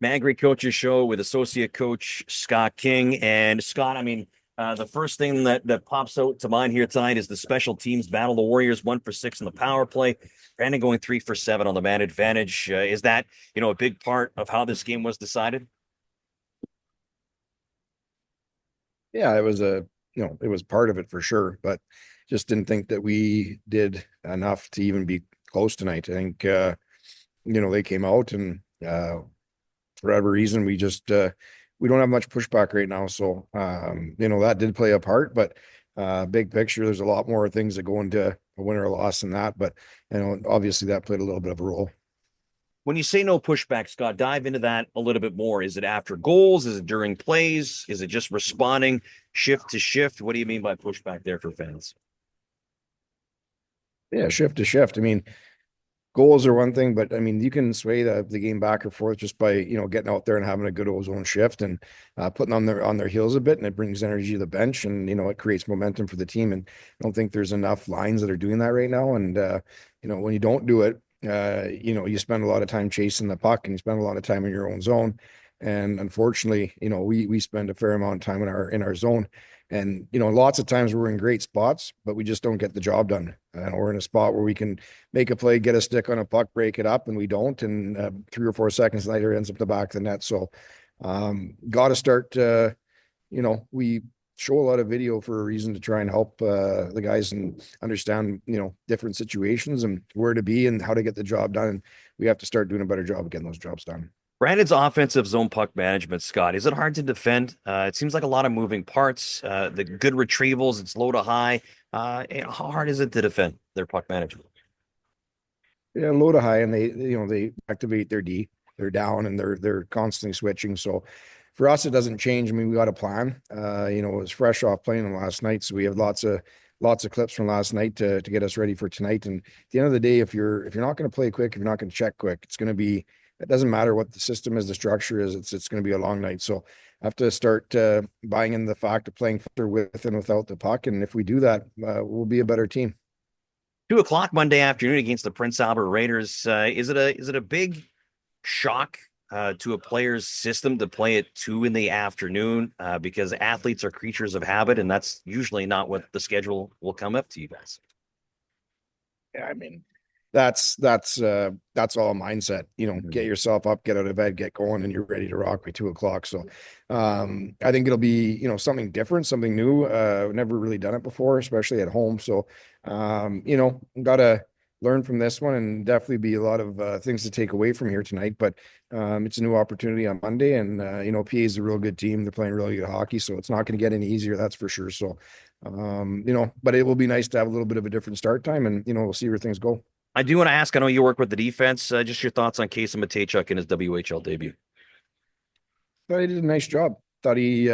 Magri Coaches Show with associate coach Scott King. And Scott, the first thing that pops out to mind here tonight is the special teams battle. The Warriors 1 for 6 on the power play. Brandon going 3 for 7 on the man advantage. Is that a big part of how this game was decided? Yeah, it was part of it for sure, but just didn't think that we did enough to even be close tonight. I think, they came out and, for whatever reason, we don't have much pushback right now. So, that did play a part, but, big picture, there's a lot more things that go into a win or a loss than that. But, obviously that played a little bit of a role. When you say no pushback, Scott, dive into that a little bit more. Is it after goals? Is it during plays? Is it just responding shift to shift? What do you mean by pushback there for fans? Yeah, shift to shift. I mean, goals are one thing, but I mean, you can sway the game back or forth just by, getting out there and having a good ozone shift and putting on their heels a bit, and it brings energy to the bench, and it creates momentum for the team. And I don't think there's enough lines that are doing that right now. And when you don't do it, you spend a lot of time chasing the puck and you spend a lot of time in your own zone. And unfortunately, we spend a fair amount of time in our zone. And lots of times we're in great spots, but we just don't get the job done. And we're in a spot where we can make a play, get a stick on a puck, break it up, and we don't. And 3 or 4 seconds later, it ends up the back of the net. So, got to start. We show a lot of video for a reason, to try and help the guys and understand, different situations and where to be and how to get the job done. And we have to start doing a better job of getting those jobs done. Brandon's offensive zone puck management, Scott, is it hard to defend? It seems like a lot of moving parts. The good retrievals, it's low to high. How hard is it to defend their puck management? Yeah, low to high, and they activate their D. They're down and they're constantly switching. So for us, it doesn't change. I mean, we got a plan. It was fresh off playing them last night, so we have lots of clips from last night to get us ready for tonight. And at the end of the day, if you're not going to play quick, if you're not going to check quick, it's going to be. It doesn't matter what the system is, the structure is. It's going to be a long night. So I have to start buying in the fact of playing with and without the puck. And if we do that, we'll be a better team. 2 o'clock Monday afternoon against the Prince Albert Raiders. Is it a big shock to a player's system to play at 2 in the afternoon? Because athletes are creatures of habit, and that's usually not what the schedule will come up to you guys. Yeah, I mean, that's all mindset. Get yourself up, get out of bed, get going, and you're ready to rock by 2 o'clock. So I think it'll be, something different, something new. Never really done it before, especially at home. So gotta learn from this one, and definitely be a lot of things to take away from here tonight. But it's a new opportunity on Monday, and PA is a real good team. They're playing really good hockey, so it's not going to get any easier, that's for sure. So but it will be nice to have a little bit of a different start time, and we'll see where things go. I do want to ask, I know you work with the defense, just your thoughts on Casey Matejchuk in his WHL debut. Thought he did a nice job. Thought he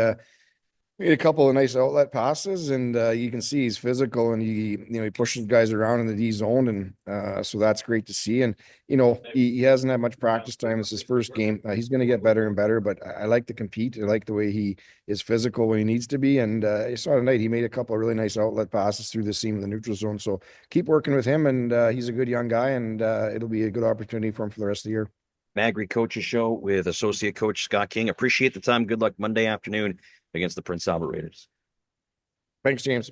made a couple of nice outlet passes, and you can see he's physical, and he pushes guys around in the D zone, and so that's great to see. And he hasn't had much practice time. It's his first game. He's going to get better and better, but I like to compete. I like the way he is physical when he needs to be. And I saw tonight he made a couple of really nice outlet passes through the seam of the neutral zone. So keep working with him, and he's a good young guy, and it'll be a good opportunity for him for the rest of the year. Magri Coaches Show with associate coach Scott King. Appreciate the time. Good luck Monday afternoon against the Prince Albert Raiders. Thanks, James.